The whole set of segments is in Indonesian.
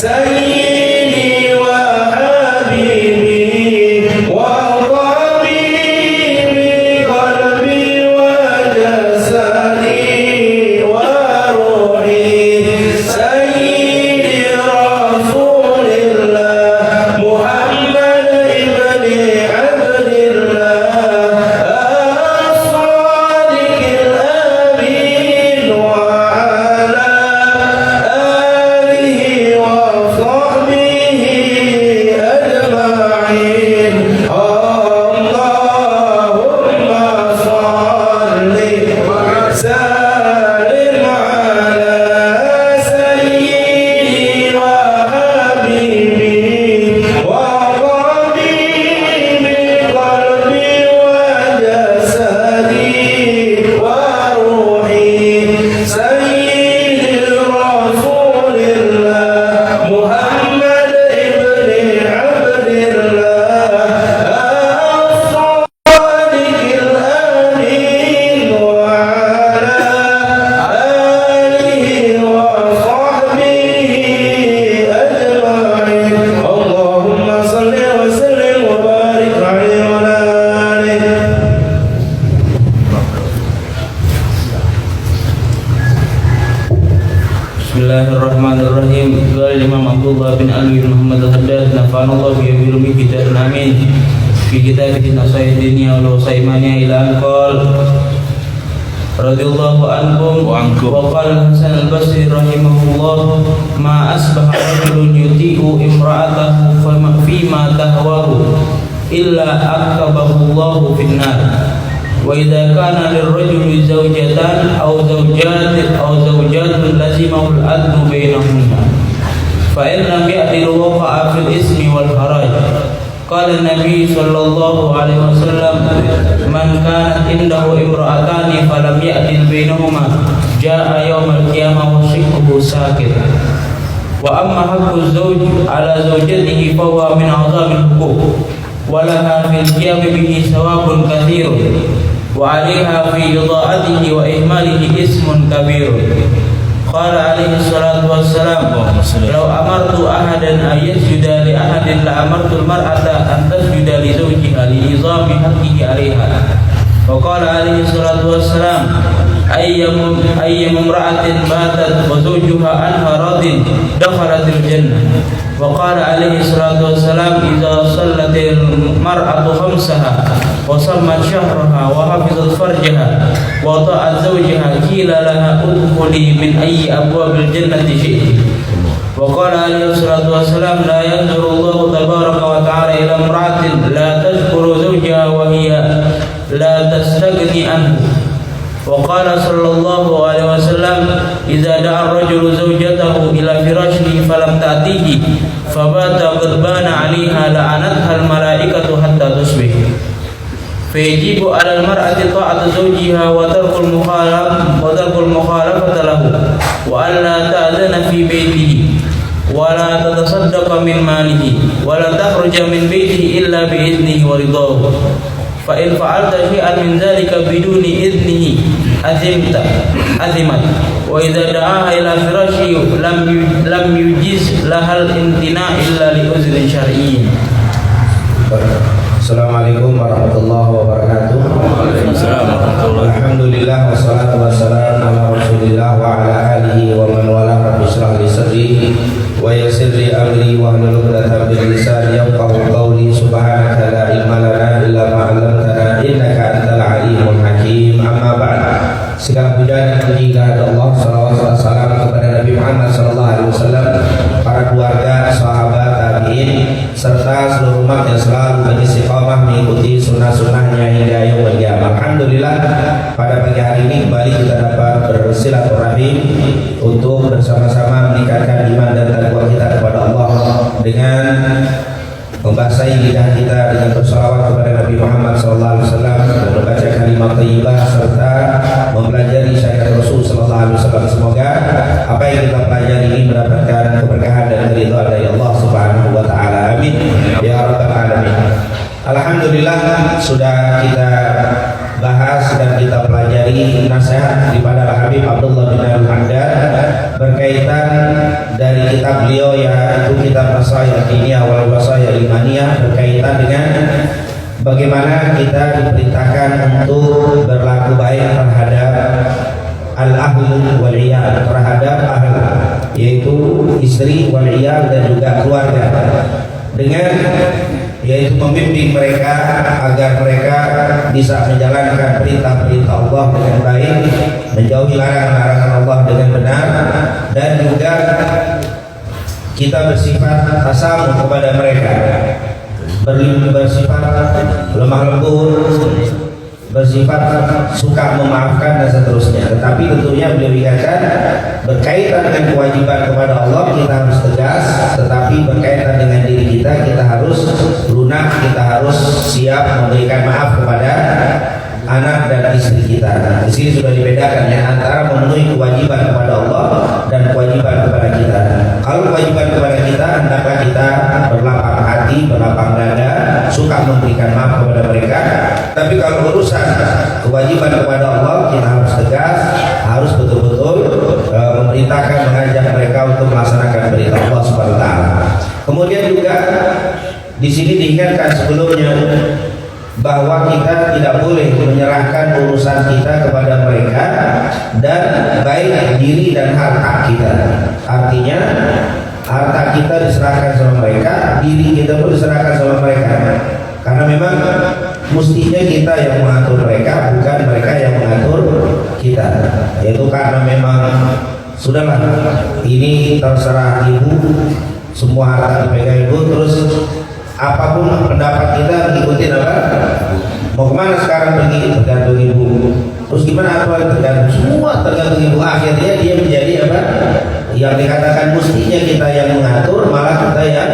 سيد Alwi Muhammad Al-Haddad nafa'ana Allah bi ilmihi kita amin fi kitabihi nasihat dunia wa saimania ila anqal radhiyallahu anhum wa qala Hasan al-Basri rahimahullah ma asbaha rajulun yuti'u imra'atahu fima tahwahu illa akabahu Allahu finnar wa idza kana lirrajuli zawjatan aw zawjatun lazimahu al-adlu bainahuma fa in lam ya'dilu waqa'a fil ismi wal haraj. Qala Nabi sallallahu alaihi wasallam man kanat indahu imra'atani falam ya'dil bainahuma jaa'a yawmal qiyamah wa shiqquhu sakit. Wa amma haqqu zawj ala zawjatihi fa huwa min 'azamil huquq wa laha fil qiyami bihi thawabun katsirun wa 'alayha fi idha'atihi wa ihmalihi ismun kabirun. Qala alaihi salatu wassalam law amartu ahadan ayyasjuda li ahadin la amartu al-mar'ata an tasjuda li zawjiha li izami haqqihi 'alayha. Wa qala alaihi salatu wassalam ayyam imra'atin batat wa zawjuha anha radin dakhalatil jannah. Wa qala alaihi salatu wassalam idza sallatil mar'atu khamsaha wa sammat syahraha wa hafizat farjaha wa ta'at zawjiha qila laha udkhuli min ayyi abwabil jannati syi'ti. Wa qala alaihi salatu wassalam la yanzuru Allahu tabaraka wa ta'ala ila imra'atin la tadhkuru zawjaha wa hiya la tastaghni anhu. Wa qala sallallahu alaihi wasallam idza da'a ar-rajulu zawjatahu ila firashihi falam ta'tihi fabata ghadbana 'alaiha la'anatha al-malaikatu hatta tusbih. Fayajibu 'ala al-mar'ati ta'atu zawjiha wa tarkul mukhalafata lahu wa an la ta'zana fi baytihi wa la tatasaddaqa min malihi wa la takhruja min baytihi illa bi idnihi wa ridahu. Fa in fa'alta syai'an min dhalika biduni idnihi azimat wa idza da'aha ila firashi lam yujiz lahal intina illa li uzrin syar'iyyin. Assalamualaikum warahmatullahi wabarakatuh. Alhamdulillah wassalatu wassalamu ala Rasulillah wa ala alihi wa man wala. Rabbi shrah li sadri wa yassir li amri wa hlul 'uqdatam min lisani yafqahu qawli. Subhanaka la ilma lana illa ma 'allamtana innaka antal alimul hakim. Amma ba'd. Segala puja dan puji kehadirat Allah, salawat dan salam kepada Nabi Muhammad sallallahu alaihi wasallam, para keluarga, sahabat, tabi'in serta seluruh umat yang selalu beristiqamah mengikuti sunnah-sunnahnya hingga yaumul qiyamah. Alhamdulillah, pada pagi hari ini kembali kita dapat bersilaturahim untuk bersama-sama meningkatkan iman dan takwa kita kepada Allah dengan membasahi lidah kita dengan bersalawat kepada Nabi Muhammad SAW, membaca kalimat thayyibah serta mempelajari syariat Rasul SAW. Semoga apa yang kita pelajari ini mendapatkan keberkahan dan keridhaan dari Allah Subhanahu wa taala. Amin ya rabbal alamin. Alhamdulillah, sudah kita bahas dan kita pelajari nasihat daripada Habib Abdullah bin Al-Haddad berkaitan dari kitab beliau yaitu kitab Nasaih Diniyah wal Wasaya Imaniyah, berkaitan dengan bagaimana kita diperintahkan untuk berlaku baik terhadap al-ahli wal iyal, terhadap ahl yaitu istri wal iyal dan juga keluarga, dengan yaitu membimbing mereka agar mereka bisa menjalankan perintah-perintah Allah dengan baik, menjauhi larangan-larangan Allah dengan benar, dan juga kita bersifat tasamuh kepada mereka, bersifat lemah lembut, bersifat suka memaafkan dan seterusnya. Tetapi tentunya beliau ingatkan berkaitan dengan kewajiban kepada Allah kita harus tegas, tetapi berkaitan dengan diri kita, kita harus lunak, kita harus siap memberikan maaf kepada anak dan istri kita. Nah, di sini sudah dibedakan ya antara memenuhi kewajiban kepada Allah dan kewajiban kepada kita. Kalau kewajiban kepada kita, hendaklah kita berlapang hati, berlapang dada, suka memberikan maaf kepada mereka. Tapi kalau urusan kewajiban kepada Allah, kita harus tegas, harus betul-betul memerintahkan, mengajak mereka untuk melaksanakan perintah Allah Subhanahu wa taala. Kemudian juga di sini diingatkan sebelumnya bahwa kita tidak boleh menyerahkan urusan kita kepada mereka, dan baik diri dan harta kita. Artinya harta kita diserahkan sama mereka, diri kita pun diserahkan sama mereka. Karena memang mestinya kita yang mengatur mereka, bukan mereka yang mengatur kita. Yaitu karena memang sudahlah, ini terserah ibu, semua harta dipegang ibu, terus apapun pendapat kita ikutin apa? Mau kemana sekarang pergi, tergantung ibu. Terus gimana apa tergantung, semua tergantung ibu. Akhirnya dia menjadi apa? Yang dikatakan mestinya kita yang mengatur, malah kita yang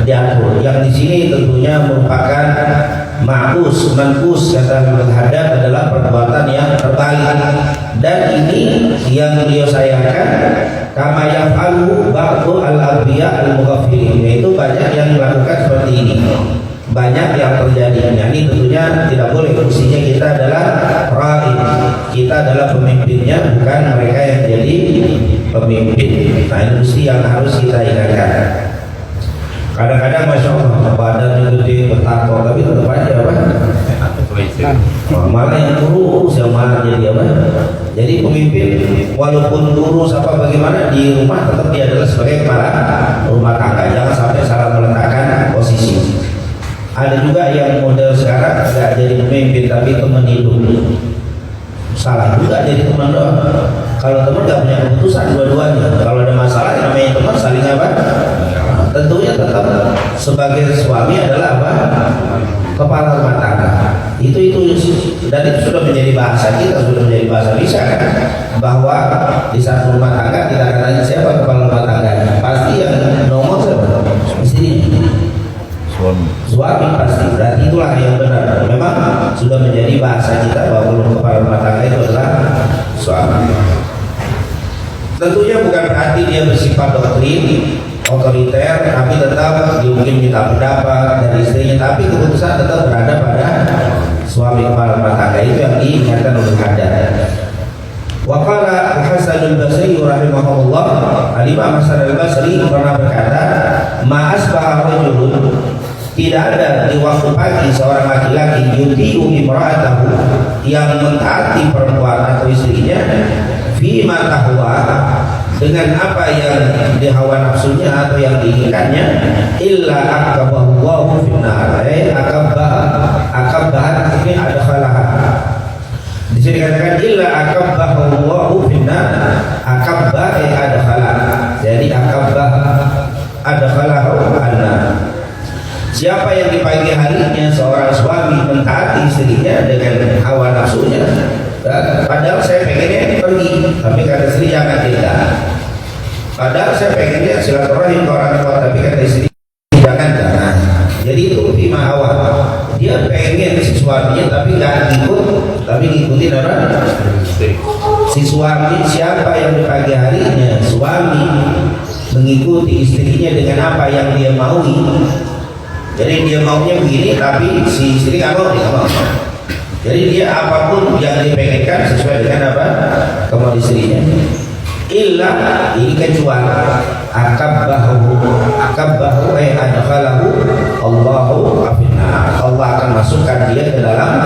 diatur. Yang di sini tentunya merupakan mankus kata menghadap adalah perbuatan yang terbalik. Dan ini yang beliau sayangkan, kama yaf'alu ba'du al-anbiya al-mughaffirin, yaitu banyak yang melakukan seperti ini. Banyak yang terjadi. Nah, ini tentunya tidak boleh. Mestinya kita adalah ra'i, kita adalah pemimpinnya, bukan mereka yang jadi pemimpin. Nah, ini mesti yang harus kita ingatkan. Kadang-kadang masya Allah badannya gede, bertato, tapi tetap aja apa? Malah yang kurus yang malah jadi apa? Jadi pemimpin walaupun kurus apa bagaimana di rumah, tetap dia adalah sebagai kepala rumah tangga. Jangan sampai salah meletakkan posisi. Ada juga yang model sekarang tidak jadi pemimpin tapi teman hidup. Salah juga jadi teman doang. Kalau teman nggak punya keputusan dua-duanya. Kalau ada masalah yang namanya teman saling apa? Tentunya tetap sebagai suami adalah apa? Kepala rumah tangga. Itu dan itu sudah menjadi bahasa kita, sudah menjadi bahasa lisan kan? Bahwa di satu rumah tangga kita akan tanya siapa kepala rumah tangga? Pasti yang nomor siapa? Mesti suami pasti. Berarti itulah yang benar. Memang sudah menjadi bahasa kita bahwa kepala rumah tangga itu adalah suami. Tentunya bukan berarti dia bersifat doktrin otoriter, tapi tetap dia mungkin minta pendapat dari istrinya, tapi keputusan tetap berada pada suami kepala rumah tangga. Itu yang diingatkan oleh hadar. Waqala Hasan al-Basri rahimahullah, Al-Imam Hasan al-Basri pernah berkata, ma asbaha rajulun, tidak ada di waktu pagi seorang laki-laki yuti'u imra'atahu, yang mentaati perempuan atau istrinya, fima tahwa, dengan apa yang dihawa nafsunya atau yang diinginkannya, illa akabahu finnar, akabah ini ada khalaha. Di sini katakan illa akabahu finnar, akabah ada khalaha. Jadi akabah ada khalaha anna. Siapa yang di pagi harinya seorang suami mentaati istrinya dengan hawa nafsunya, padahal saya pengennya pergi, tapi kata istri jangan tidak. Padahal saya pengennya silaturahim ke orang tua, tapi kata istri jangan. Jadi itu bima hawa. Dia pengen si suaminya tapi nggak ikut, tapi ngikutin apa? Si suami, siapa yang di pagi harinya suami mengikuti istrinya dengan apa yang dia maui. Jadi dia maunya begini, tapi si istri nggak mau, dia nggak mau. Jadi dia apapun yang dipengenkan sesuai dengan apa kemauan istrinya. Illa ini kecuali akabbahu adkhalahu Allahu afinna, Allah akan masukkan dia ke dalam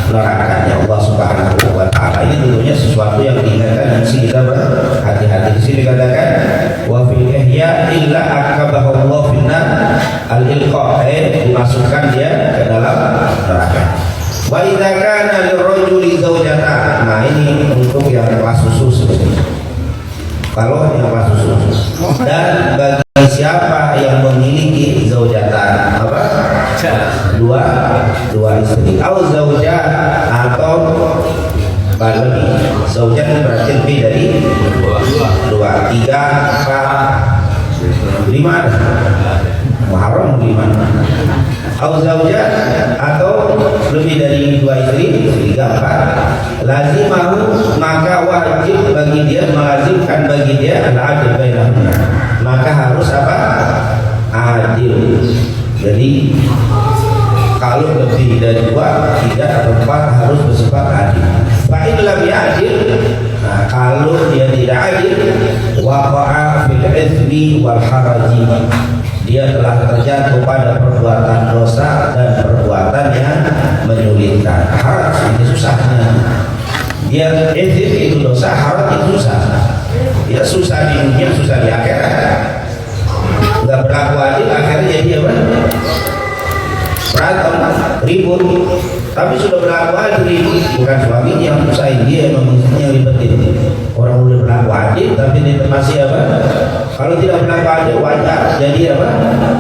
nerakanya Allah Subhanahu wa taala. Ini tentunya sesuatu yang diingatkan dan mesti kita berhati-hati. Di sini dikatakan wa fil ihya illa akabbahu Allahu finna al-ilqa, dimasukkan dia ke dalam neraka. Wa idza kana lirrajuli zawjatan, nah ini untuk yang kelas khusus. Kalau yang kelas khusus, dan bagi siapa yang memiliki zaujatan, apa? Dua istri, atau zauja atau lebih. Zauja berarti lebih dari dua, tiga, empat, lima, Muharram lima. Au zauja atau lebih dari dua istri, tiga, empat. Lazimahu, maka wajib bagi dia, melazimkan bagi dia al-adil bainahuma, maka harus apa? Adil. Jadi kalau lebih dari dua, tiga atau empat harus bersifat adil. Fa'in lam ya'adil, nah, kalau dia tidak adil, waqa'a fil ithmi wal haraji, dia telah terjatuh pada perbuatan dosa dan perbuatan yang menyulitkan. Haraj ini susahnya. Dia itu dosa, haraj itu susah. Dia susah di dunia, susah di akhirat. Sudah berlaku adil, akhirnya jadi apa? Berantem, ribut. Tapi sudah berlaku adil, bukan suaminya yang usahain, dia memang yang ribetin. Orang udah berlaku adil, tapi dia masih apa? Kalau tidak berlaku adil, wajar. Jadi apa?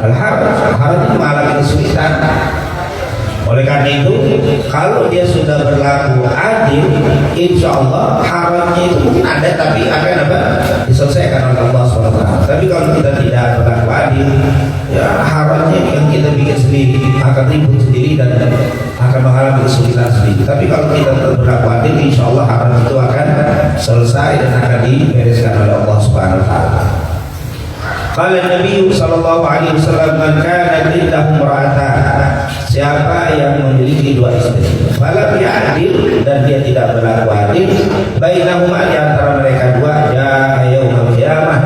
Al-haram itu mengalami kesulitan. Oleh karena itu, kalau dia sudah berlaku adil, insya Allah haramnya itu mungkin ada, tapi akan apa? Diselesaikan oleh Allah SWT. Tapi kalau kita tidak berlaku adil, ya haramnya yang kita bikin sendiri, akan ribut sendiri dan akan mengalami kesulitan sendiri. Tapi kalau kita berlaku adil, insya Allah haram itu akan selesai dan akan dibereskan oleh Allah SWT. Qala Nabi sallallahu alaihi wasallam, man kana indahu imra'atan, siapa yang memiliki dua istri, falam ya'dil, dan dia tidak berlaku adil, bainahuma, di antara mereka dua, jaa yaumul qiyamah,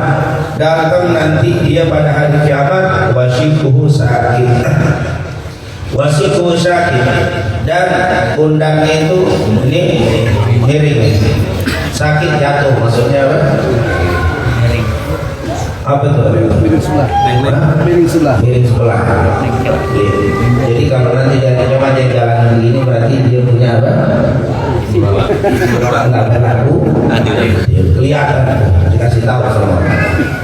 datang nanti dia pada hari kiamat, wasyiquhu sakit, wasyiquhu sakit, dan pundaknya itu ini miring, sakit, jatuh, maksudnya apa? Apa itu? Miring sebelah. Miring sebelah. Jadi kalau nanti dia coba dia jalan begini, berarti dia punya apa? Enggak berlaku. Kelihatan, dikasih tahu sama.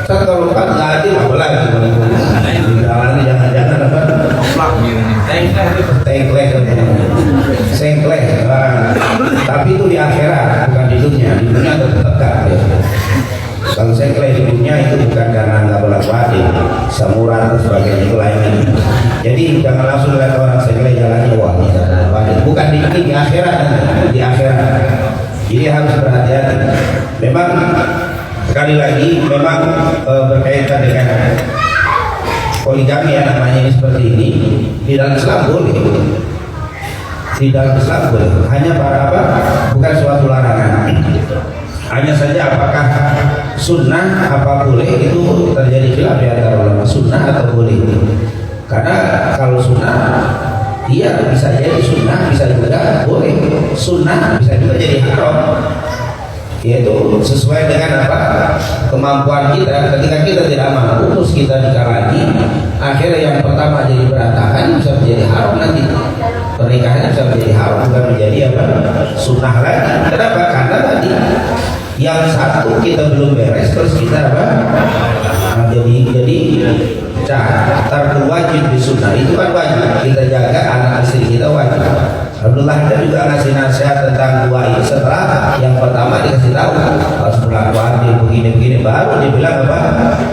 Kan kalau kan nggak adil, apa lagi? Jalan jangan apa? Sengklek. Tapi itu di akhirat, bukan di dunia. Di dunia tetap tegak. Kalau saya klaim di dunia itu bukan karena nggak berlaku adil, samuran dan sebagainya, itu lainnya. Jadi jangan langsung lihat orang saya klaim jalannya, wah ini nggak berlaku adil. Bukan di akhirat, di akhirat. Jadi harus berhati-hati. Memang sekali lagi memang berkaitan dengan poligami ya, namanya ini seperti ini. Di dalam Islam boleh. Di dalam Islam boleh. Hanya para apa? Bukan suatu larangan. Hanya saja apakah sunnah apa boleh, itu terjadi khilaf di antara ulama, sunnah atau boleh. Karena kalau sunnah, iya bisa jadi sunnah, bisa juga boleh. Sunnah bisa juga jadi haram. Yaitu sesuai dengan apa kemampuan kita. Ketika kita tidak mampu, terus kita nikah lagi, akhirnya yang pertama jadi berantakan, bisa menjadi haram nanti. Pernikahannya bisa menjadi haram, bukan menjadi apa sunnah lagi. Kenapa? Karena tadi yang satu kita belum beres, terus kita apa? Jadi tarkul wajib di sunnah itu kan wajib. Kita jaga anak istri kita wajib. Alhamdulillah kita juga ngasih nasihat tentang dua ini. Setelah yang pertama dikasih tahu harus berlaku adil begini-begini, baru dibilang apa?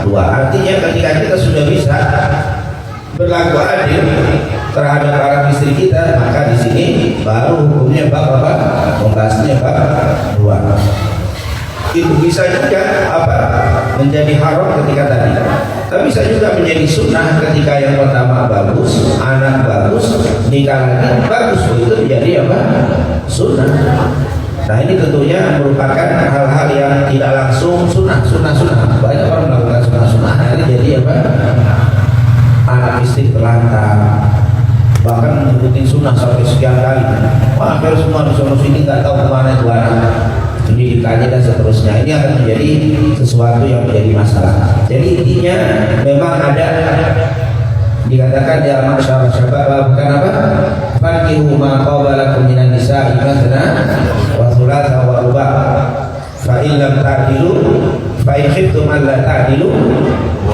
Dua. Artinya ketika kita sudah bisa berlaku adil terhadap para istri kita, maka di sini baru hukumnya bab apa? Membahasnya bab dua. Itu bisa juga apa? Menjadi haram ketika tadi. Tapi bisa juga menjadi sunnah ketika yang pertama bagus, anak bagus, nikah lagi bagus, itu menjadi apa? Sunnah. Nah ini tentunya merupakan hal-hal yang tidak langsung sunnah. Banyak orang melakukan sunnah. Ini jadi apa? Anak istri terlantar, bahkan mengikuti sunnah sampai sekian kali. Wah, akhirnya semua di sana sini nggak tahu kemana itu anak. Pendidikannya dan seterusnya, ini akan menjadi sesuatu yang menjadi masalah. Jadi intinya memang ada dikatakan ya masyarakat syabab, bukan apa? Fankihu ma qabalakum minan nisa'i mathna wa thulatha wa ruba' fa in lam ta'dilu fa in khiftum an la ta'dilu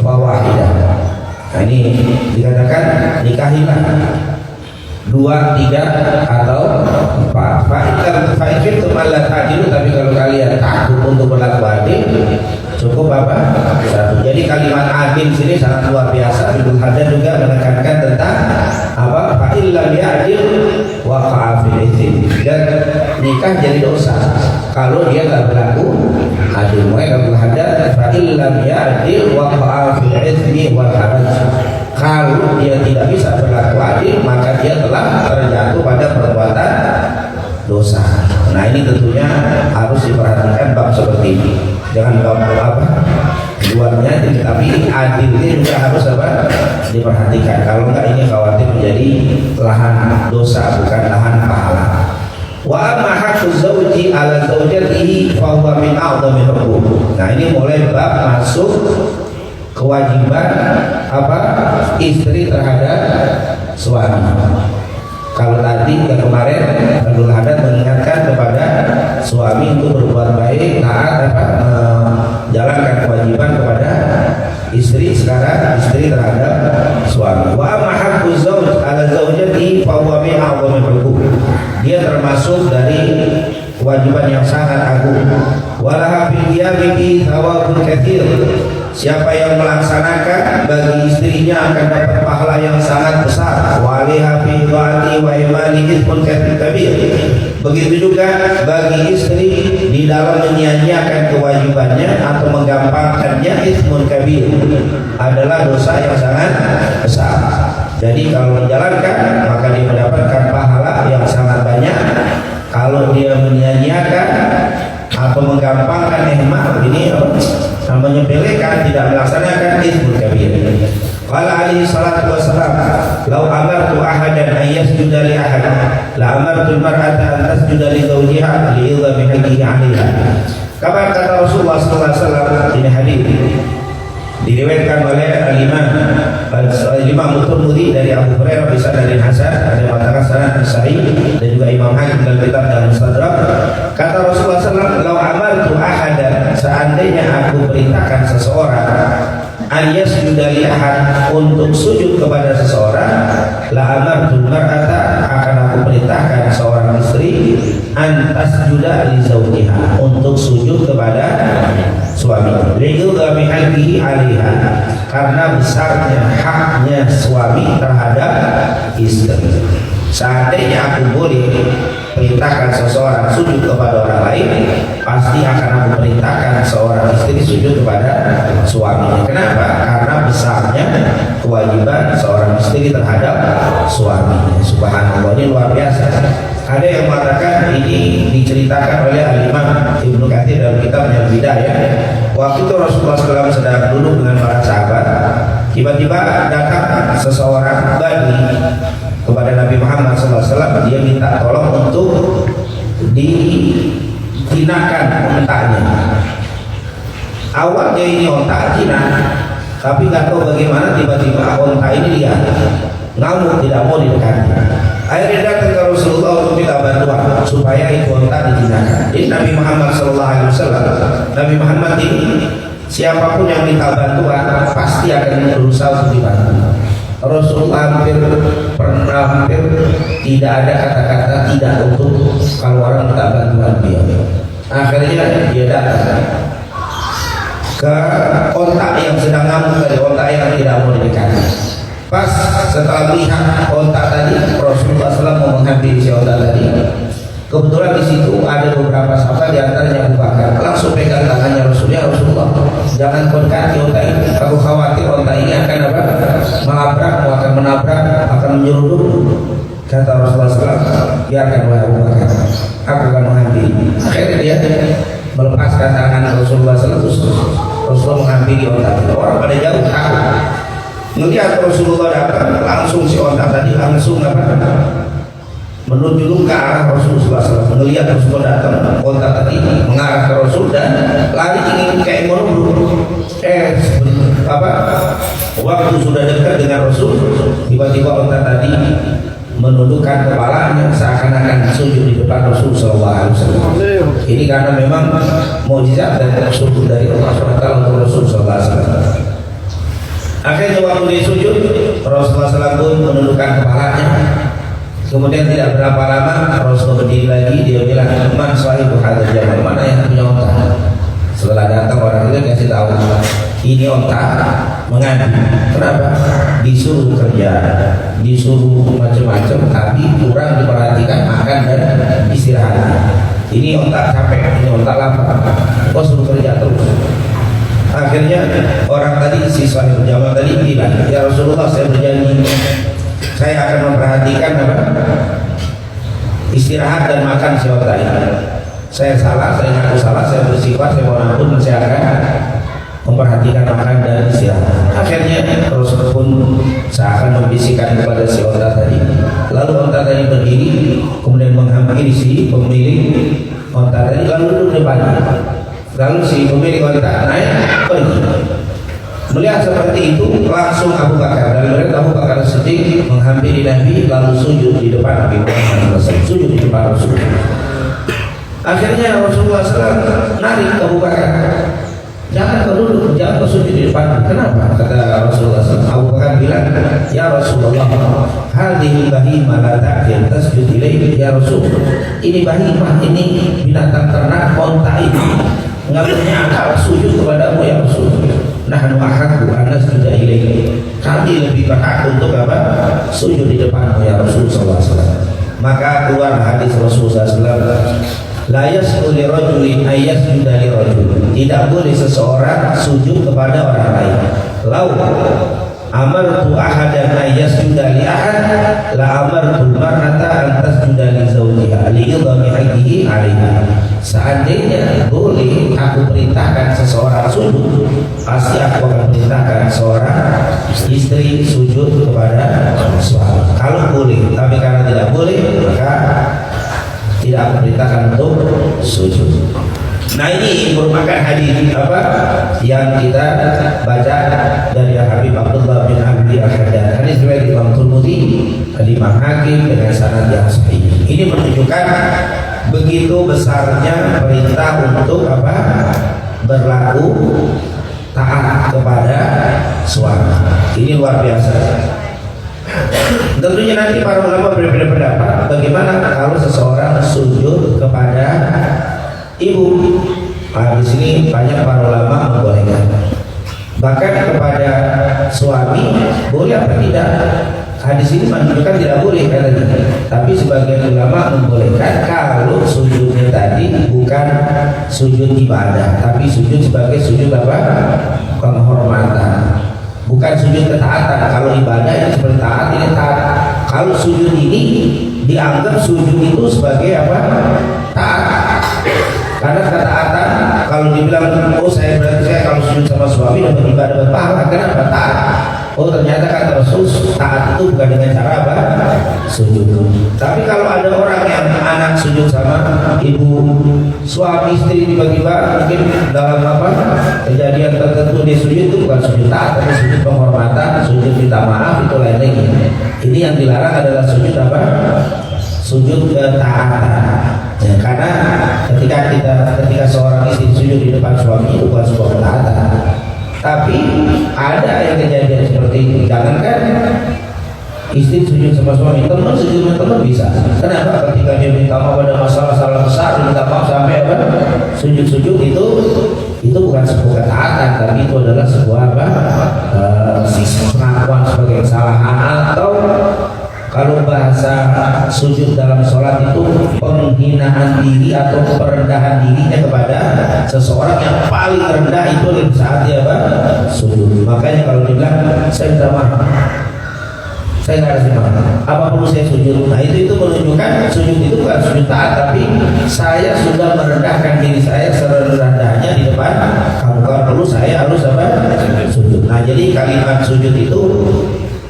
fa wahidah. Nah ini dikatakan nikahilah 2, 3 atau 4. Fa'in itu malah ta'dilu, tapi kalau kalian takut untuk berlaku adil, cukup apa? 1. Jadi kalimat adil sini sangat luar biasa. Ibnu Hajar juga menekankan tentang apa? Fa'il lam ya'dil waqa'a fil itsm. Dan nikah jadi dosa kalau dia tidak berlaku adil. Makanya Ibnu Hajar fa'il lam ya'dil waqa'a fil itsmi wal haraj. Kalau dia tidak bisa berlaku adil, maka dia telah terjatuh pada perbuatan dosa. Nah ini tentunya harus diperhatikan bab seperti ini. Jangan bab apa luarnya, tapi adilnya juga harus apa diperhatikan. Kalau enggak ini khawatir menjadi lahan dosa, bukan lahan pahala. Wa amma haqqu zawji ala zawjatihi fa huwa min a'dhamil huquq. Nah ini mulai bab masuk kewajiban apa istri terhadap suami. Kalau tadi kemarin Abdul Haddad mengingatkan kepada suami untuk berbuat baik, taat, menjalankan kewajiban kepada istri. Sekarang istri terhadap suami. Wa amma haqqu zawj 'ala zawjati fa huwa min a'dhamil huquq. Dia termasuk dari kewajiban yang sangat agung. Walaha fil qiyami bi thawabun katsir. Siapa yang melaksanakan bagi istrinya akan dapat pahala yang sangat besar. Waliha fi dhaati wa imani ithmun kabir. Begitu juga bagi istri di dalam menyia-nyiakan kewajibannya atau menggampangkannya, ithmun kabir, adalah dosa yang sangat besar. Jadi kalau menjalankan maka dia mendapatkan pahala yang sangat banyak. Kalau dia menyia-nyiakan atau menggampangkan nikmat, ini menyepelekan, tidak melaksanakan, ithmun kabir. Qala alaihi salatu wassalam, "Lau amartu ahadan an yasjuda li ahad, la amartu al-mar'ata an tasjuda li zawjiha li'idhami haqqihi 'alaiha." Kabar kata Rasulullah sallallahu alaihi wasallam, ini hadis diriwayatkan oleh Imam Tirmidzi dari Abu Hurairah bisa dari Hasan, ada yang mengatakan sanad sahih, dan juga Imam Hakim dalam kitab Al-Mustadrak. Kata Rasulullah SAW, "Lau amartu ahadan," seandainya aku perintahkan seseorang, an yasjuda li ahad, untuk sujud kepada seseorang, la amartu mar'ata, akan aku perintahkan seorang istri, an tasjuda li zawjiha, untuk sujud kepada suami, li'idhami haqqihi 'alaiha, karena besarnya haknya suami terhadap istri. Seandainya aku boleh perintahkan seseorang sujud kepada orang lain, pasti akan aku perintahkan seorang istri sujud kepada suaminya. Kenapa? Karena besarnya kewajiban seorang istri terhadap suaminya. Subhanallah, ini luar biasa. Ada yang mengatakan ini diceritakan oleh Al-Imam Ibnu Katsir dalam kitabnya Al-Bidayah. Waktu itu Rasulullah SAW sedang duduk dengan para sahabat. Tiba-tiba datang seseorang Badui kepada Nabi Muhammad SAW. Dia minta tolong untuk dijinakan ontanya. Awalnya ini onta jinak, tapi nggak tahu bagaimana tiba-tiba onta ini lihat ngamuk, tidak mau didekati. Akhirnya datang ke Rasulullah untuk minta bantuan supaya itu onta dijinakan. Jadi Nabi Muhammad SAW, Nabi Muhammad ini siapapun yang minta bantuan pasti akan berusaha untuk dibantu. Rasulullah hampir tidak ada kata-kata tidak untuk kalau orang minta bantuan dia. Akhirnya dia datang ke onta yang sedang ngamuk, dari onta yang tidak mau didekati. Pas setelah melihat onta tadi, Rasulullah SAW mau menghampiri si onta tadi. Kebetulan di situ ada beberapa sahabat, di antaranya Abu Bakar. Langsung pegang tangannya Rasulullah, jangan kau dekati onta ini. Aku khawatir onta ini akan apa? Melabrak, akan menabrak, akan menyeruduk. Kata Rasulullah SAW, biarkanlah Abu Bakar, aku akan menghampiri. Akhirnya dia melepaskan tangan Rasulullah SAW. Rasulullah menghampiri onta itu. Orang pada jauh takut. Melihat Rasulullah datang, langsung si onta tadi langsung menuju ke arah Rasulullah SAW. Melihat Rasulullah datang, onta tadi mengarah ke Rasul dan lari ingin kayak menunduk. Waktu sudah dekat dengan Rasul, tiba-tiba onta tadi menundukkan kepalanya seakan-akan sujud di depan Rasul SAW. Ini karena memang mukjizat dan sujud dari Allah SWT untuk Rasul SAW. Akhirnya waktu dia sujud, Rasulullah SAW pun menundukkan kepalanya. Kemudian tidak berapa lama Rasulullah berdiri lagi, dia bilang, "Man sahibu hadzal jamal?" Mana yang punya onta? Setelah datang orang itu kasih tahu, ini onta mengadu. Kenapa? Disuruh kerja, disuruh macam-macam, tapi kurang diperhatikan makan dan istirahat. Ini onta capek, ini onta lapar, kok suruh kerja terus. Akhirnya orang tadi, si sahib jamal tadi bilang, "Ya Rasulullah, saya berjanji saya akan memperhatikan istirahat dan makan si onta ini. Saya salah, saya ngaku salah, saya bersifat, saya mohon ampun, saya akan memperhatikan makan dan istirahat." Akhirnya Rasul pun seakan membisikkan kepada si onta tadi. Lalu onta tadi berdiri, kemudian menghampiri si pemilik onta tadi, lalu duduk depannya. Lalu si pemilik onta naik pergi. Melihat seperti itu, langsung Abu Bakar dan melihat Abu Bakar Siddiq menghampiri Nabi lalu sujud di depan Nabi Muhammad SAW, sujud di depan Rasul. Akhirnya Rasulullah SAW narik Abu Bakar, jangan kau duduk, jangan kau sujud di depan. Kenapa? Kata Rasulullah SAW. Abu Bakar bilang, ya Rasulullah, hadhihi bahimah la ta'kil tasjud ilaihi ya Rasul. Ini bahimah, ini binatang ternak onta ini nggak punya akal sujud kepadamu ya Rasul. Nahnu ahaqqu an nasjuda ilaihi. Kami lebih berhak untuk apa? Sujud di depanmu ya Rasul sallallahu alaihi wasallam. Maka keluar hadis Rasul sallallahu alaihi wasallam, la yasqu li rajulin ay yasjuda li rajul. Tidak boleh seseorang sujud kepada orang lain. Lau amartu ahadan ay yasjuda li ahad la amartu mar'ata an tasjuda li zawjiha li idami haqqihi 'alaiha. Seandainya boleh aku perintahkan seseorang sujud, pasti aku akan perintahkan seorang istri sujud kepada suami. Kalau boleh, tapi karena tidak boleh, maka tidak aku perintahkan untuk sujud. Nah, ini merupakan hadis apa yang kita baca dari Habib Abdullah bin Abi Al-Haddad. Hadis riwayat Imam Tirmidzi, Imam Hakim dengan sanad yang sahih. Ini menunjukkan begitu besarnya perintah untuk apa? Berlaku taat kepada suami. Ini luar biasa. Tentunya nanti para ulama berbeda pendapat bagaimana kalau seseorang sujud kepada ibu. Nah, di sini banyak para ulama membolehkan. Bahkan kepada suami boleh apa tidak? Hadis ini menunjukkan tidak boleh katanya. Tapi sebagian ulama membolehkan kalau sujudnya tadi bukan sujud ibadah, tapi sujud sebagai sujud apa? Penghormatan. Bukan sujud ketaatan. Kalau ibadah yang seperti taat ini taat. Kalau sujud ini dianggap sujud itu sebagai apa? Taat. Karena ketaatan kalau dibilang oh saya berarti saya kalau sujud sama suami dapat ibadah dapat pahala. Kenapa? Taat. Oh ternyata kata Rasul taat itu bukan dengan cara apa? Sujud. Tapi kalau ada orang yang anak sujud sama ibu, suami istri tiba-tiba mungkin dalam apa kejadian tertentu dia sujud, itu bukan sujud taat tapi sujud penghormatan, sujud minta maaf, itu lain lagi. Ini yang dilarang adalah sujud apa? Sujud ketaatan. Ya, karena ketika seorang istri sujud di depan suami itu bukan sebuah ketaatan. Tapi ada yang kejadian seperti itu. Jangankan istri sujud sama suami, teman sujud sama teman bisa. Kenapa? Ketika dia minta maaf pada masalah besar, minta maaf sampai apa? Sujud itu bukan sebuah ketaatan, tapi itu adalah sebuah apa? Pengakuan sebagai kesalahan, atau kalau bahasa sujud dalam sholat itu penghinaan diri atau perendahan dirinya kepada seseorang yang paling rendah, itu di saat dia sujud. Makanya kalau dibilang saya minta maaf, saya nggak kasih maaf, apa perlu saya sujud? Nah itu menunjukkan sujud itu bukan sujud taat, tapi saya sudah merendahkan diri saya serendah-rendahnya di depan kamu. Kalau perlu saya harus apa? Sujud. Nah jadi kalimat sujud itu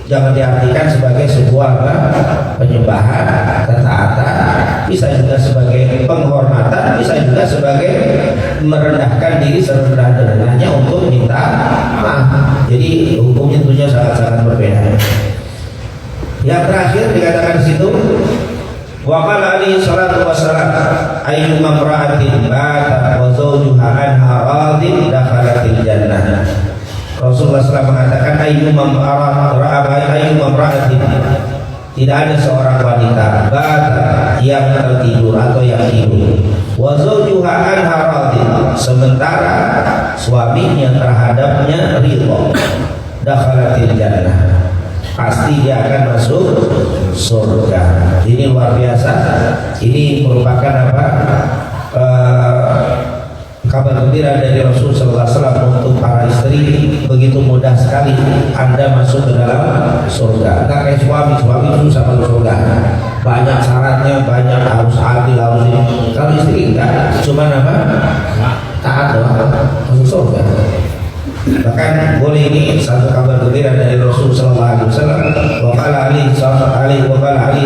jangan diartikan sebagai sebuah penyembahan, ketaatan, bisa juga sebagai penghormatan, bisa juga sebagai merendahkan diri serendah-rendahnya untuk minta maaf. Jadi hukumnya tentunya sangat-sangat berbeda. Yang terakhir dikatakan di situ, wa qala alaihi salatu wassalam ayyu mamra'atin batat wa zawjuha anha radin dakhalatil jannah. Rasulullah SAW mengatakan ayyumam ra'atin, tidak ada seorang wanita yang tertidur atau yang tidur, wa zawjuha anha radin, sementara suaminya terhadapnya ridha, dakhalatil jannah, pasti dia akan masuk surga. Ini luar biasa. Ini merupakan apa? Kabar gembira dari Rasul Sallallahu Alaihi Wasallam untuk para istri. Begitu mudah sekali Anda masuk ke dalam surga. Nggak kayak suami susah masuk surga. Banyak syaratnya, banyak harus adil, harus ini. Kalau istri enggak, cuma apa? Taat doang masuk surga. Bahkan boleh ini satu kabar gembira dari Rasul Sallallahu Alaihi Wasallam. Wa qala alaihi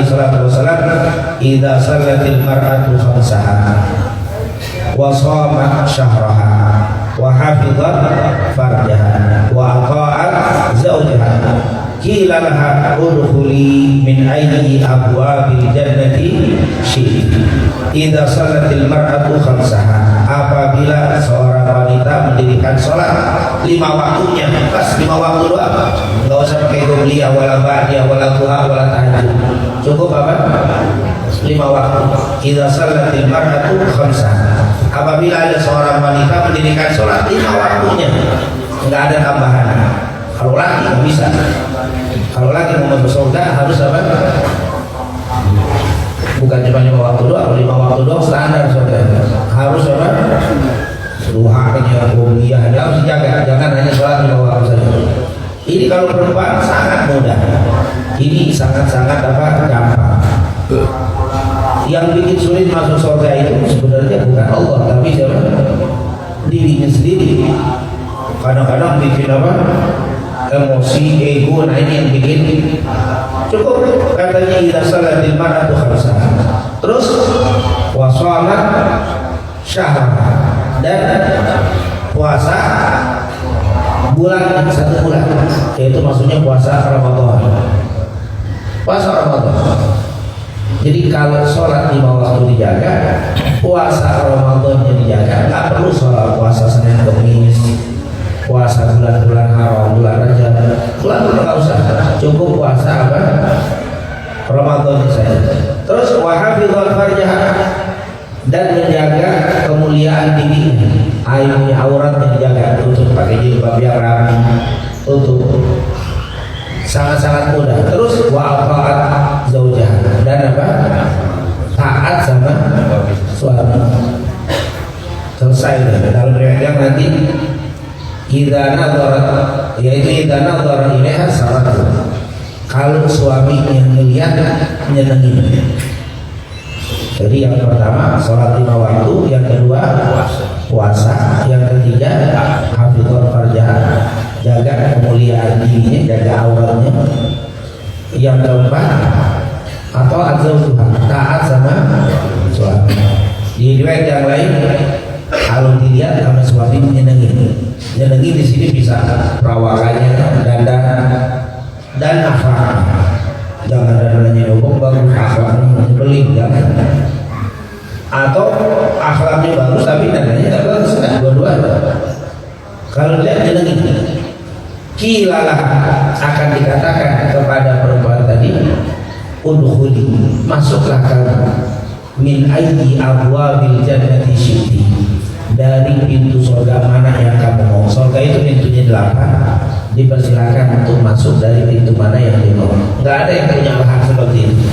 salatu wasallam, idza salatil mar'atu khamsaha wa shamat syahraha wa hafizat farjaha wa ata'at zawjaha. Qila laha udkhuli min ayyi abwabil jannati syi'ti. Idza salatil mar'atu khamsaha. Apabila seorang wanita mendirikan sholat 5 waktunya, pas 5 waktu doang, nggak usah pakai qobliyah wala ba'diyah wala duha wala tahajud, cukup apa? 5 waktu. Idza salatil mar'atu khamsaha. Apabila ada seorang wanita mendirikan sholat 5 waktunya, nggak ada tambahan. Kalau laki nggak bisa. Kalau laki mau masuk surga harus apa? Bukan cuma 5 waktu doang, 5 waktu doang standar surga. Harus apa? Duhanya, qobliyahnya harus dijaga. Jangan hanya sholat 5 waktu saja. Ini kalau perempuan sangat mudah. Ini sangat-sangat apa? Gampang. Yang bikin sulit masuk surga itu sebenarnya bukan Allah, tapi siapa? Dirinya sendiri. Kadang-kadang bikin apa? Emosi, ego, nah ini yang bikin. Cukup katanya idza salatil mar'atu khamsaha. Terus wa shalat syahr, dan puasa bulan 1 bulan, yaitu maksudnya puasa Ramadan. Puasa Ramadan. Jadi kalau sholat 5 waktu dijaga, puasa Ramadannya dijaga, nggak perlu sholat puasa Senin Kamis, puasa bulan-bulan haram, bulan Rajab, bulan nggak usah, cukup puasa apa? Ramadan saja. Terus wahafidhal farjah, dan menjaga kemuliaan dirinya, aibnya, auratnya dijaga, tutup pakai jilbab yang rapi, tutup. Sangat-sangat mudah. Terus wa ta'at zaujah, dan apa? Taat sama suami. Selesai. Dalam riwayat nanti idza nadharat, yaitu idza nadhara ilaiha saratu. Kalau suaminya melihat nyenengin. Jadi yang pertama sholat 5 waktu, yang kedua puasa, yang ketiga hafidhul farjah, jaga kemuliaan dirinya, jaga auratnya, yang keempat atau azaujuha, taat sama suami. Di riwayat yang lain kalau dilihat sama suami nyenengin di sini bisa perawakannya, dandan dan akhlak. Jangan dandannya dobong, bagus akhlaknya nyebelin, jangan. Atau akhlaknya bagus tapi dandannya tidak bagus, nah dua-dua. Kalau lihat nyenengin, kilalah akan dikatakan kepada perempuan tadi, udkhuli, masuklah kamu, min ayyi abwabil jannati syi'ti, dari pintu surga mana yang kamu mau. Surga itu pintunya 8, dipersilakan untuk masuk dari pintu mana yang dia mau. Nggak ada yang punya hak seperti itu.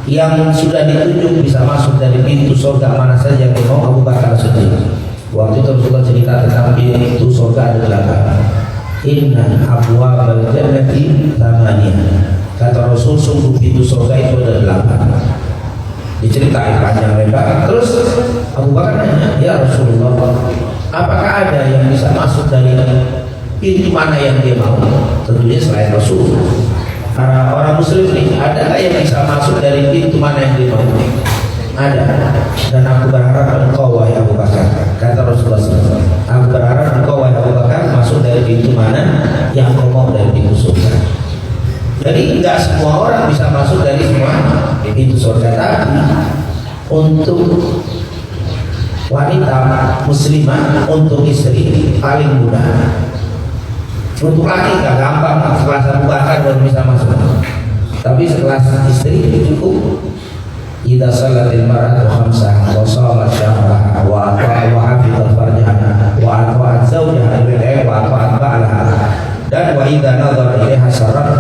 Yang sudah ditunjuk bisa masuk dari pintu surga mana saja yang dia mau, Abu Bakar Siddiq. Waktu itu Rasulullah cerita tentang pintu surga ada 8. Inna abwabal jannati thamaniyah. Kata Rasul, sungguh pintu surga itu ada 8. Diceritain panjang lebar. Terus Abu Bakar nanya, ya Rasulullah, apakah ada yang bisa masuk dari pintu mana yang dia mau? Tentunya selain Rasul. Para orang Muslim ini, ada nggak yang bisa masuk dari pintu mana yang dia mau? Ada. Dan aku berharap engkau wahai Abu Bakar, kata Rasulullah SAW, aku berharap engkau wahai Abu Bakar masuk dari pintu mana yang kau mau, dari pintu surga. Jadi nggak semua orang bisa masuk dari semua pintu surga, tapi untuk wanita muslimah, untuk istri paling mudah. Untuk laki nggak gampang, sekelas Abu Bakar baru bisa masuk. Tapi sekelas istri cukup. Idza salatil mar'atu khamsaha wa shalat syahraha wa ata'a wa hafidhal farjaha wa ata'at zawjaha wa ata'at ba'laha, dan wa idza nadhara ilaiha sarat,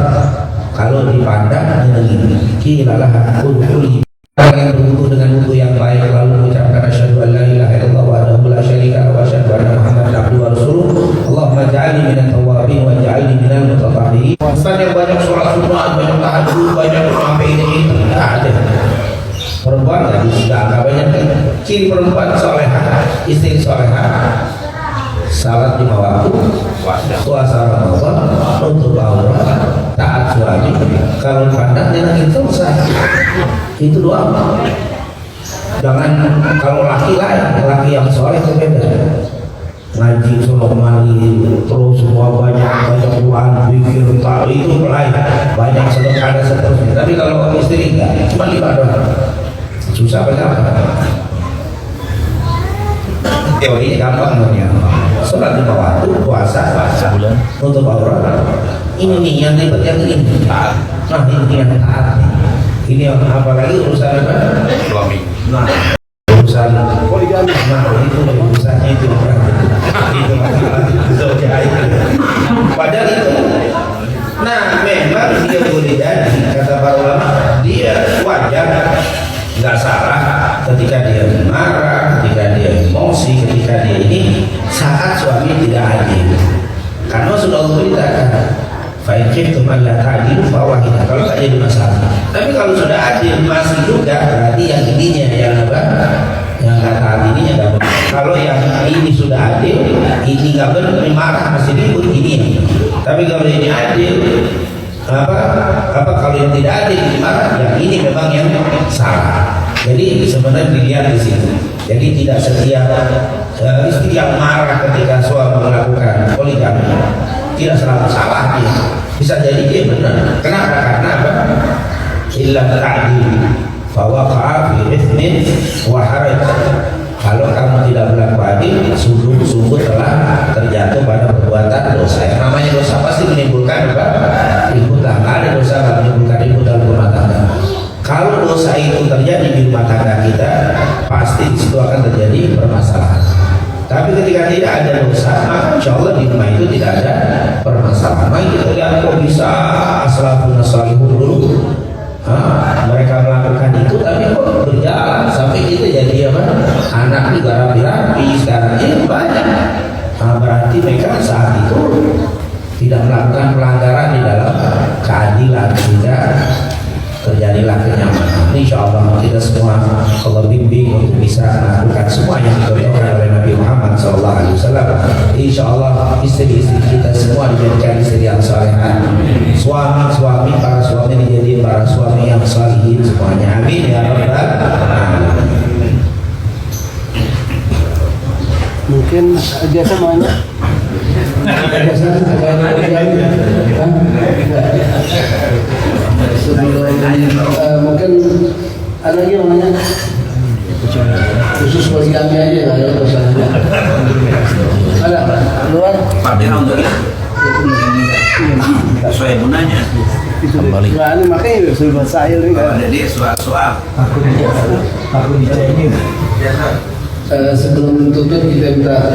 kalau dipandang nyenengin. Kilalah udkhuli, orang yang berwudu dengan wudu yang baik lalu mengucapkan asyhadu an la ilaha illallah wahdahu la syarika lahu wa asyhadu anna muhammadan abduhu wa rasuluhu, Allahumma ja'alni minat tawwabin wa ja'alni minal mutatahhirin. Ustaz yang banyak sholat sunat, banyak tahajud, banyak sampai ini tidak ada. Perempuan tadi sudah agak banyak kan? Ciri perempuan solehah, istri solehah, salat 5 waktu, puasa Ramadan, untuk aurat, taat suami, kalau pandang nyenengin selesai. Itu doang. Jangan kalau laki lain, laki yang soleh itu beda. ngaji Solok Mali terus semua banyak uang pikir tak itu mulai banyak sedekah dan seterusnya. Tapi kalau istri enggak, cuma 5 doang, susah banget. Teori gampang namanya, sholat 5 waktu, puasa sebulan, untuk aurat. Ini nih yang ribet yang ini. Nah ini yang taat. Ini apalagi urusan apa? Suami. Nah urusan poligami. Nah itu urusannya itu. Padahal itu, nah memang dia boleh jadi, kata para ulama, dia wajar, nggak salah ketika dia marah, ketika dia emosi, ketika dia ini saat suami tidak adil, karena sudah Allah beritakan fa'in khiftum alla ta'dilu fawahidah, kalau tak jadi masalah. Tapi kalau sudah adil masih juga, berarti yang ininya yang apa? Yang kata ininya nggak benar. Kalau yang ini sudah adil, ini nggak benar, marah masih ribut ini. Tapi kalau ini adil, apa kalau yang tidak adil ini marah, yang ini memang yang salah. Jadi sebenarnya dilihat di sini. Jadi tidak setiap istri yang marah ketika suami melakukan poligami tidak selalu salah dia. Bisa jadi dia benar. Kenapa? Karena apa? Illa ta'dil fawaqa'a fi ithmin wa haraj. Kalau kamu tidak berlaku adil, sungguh telah terjatuh pada perbuatan dosa. Yang namanya dosa pasti menimbulkan apa? Ribut. Nggak ada dosa nggak menimbulkan ribut dalam rumah tangga. Kalau dosa itu terjadi di rumah tangga kita, pasti di situ akan terjadi permasalahan. Tapi ketika tidak ada dosa, maka insya Allah di rumah itu tidak ada permasalahan. Maka kita lihat kok bisa aslafun salihun dulu. Mereka melakukan itu, tapi kok berjalan sampai kita jadi apa? Anak juga rapi-rapi sekarang ini banyak. Berarti mereka saat itu tidak melakukan pelanggaran di dalam keadilan, sehingga terjadilah kenyamanan. Insya Allah kita semua Allah bimbing untuk bisa melakukan semua yang dicontohkan oleh Nabi Muhammad SAW. Insya Allah istri-istri kita semua dijadikan istri yang salehah. Suami-suami, para suami dijadikan para suami yang salihin semuanya. Amin ya rabbal alamin. Mungkin dia semuanya. Mungkin ada lagi yang nanya khusus poligami aja nggak ada masalahnya. Ada luar saya mau nanya kembali. Nah, ini makanya sudah saya ini kan. Jadi soal Aku dicengin. Sebelum tutup kita minta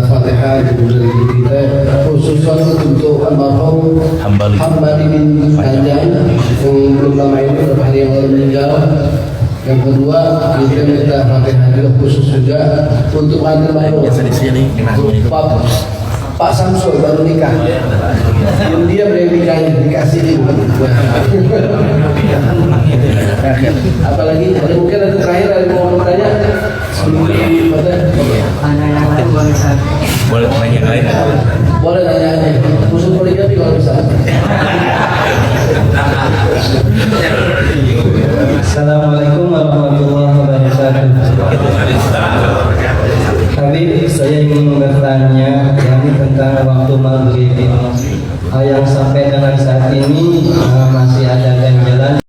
Fatihah dari kita khususnya untuk almarhum Hambali bin Anjay yang belum lama ini beberapa hari yang lalu meninggal. Yang kedua kita minta Fatihah juga khusus juga untuk almarhum Pak Samsul baru nikah. Dia nikahnya dikasih ini. Apalagi mungkin ada terakhir ada mau bertanya. boleh tanya lain. Boleh tanya aja. Khusus poligami kalau bisa. Assalamualaikum warahmatullahi wabarakatuh. Habib, saya ingin bertanya tentang waktu maghrib yang sampai dengan saat ini masih ada ganjalan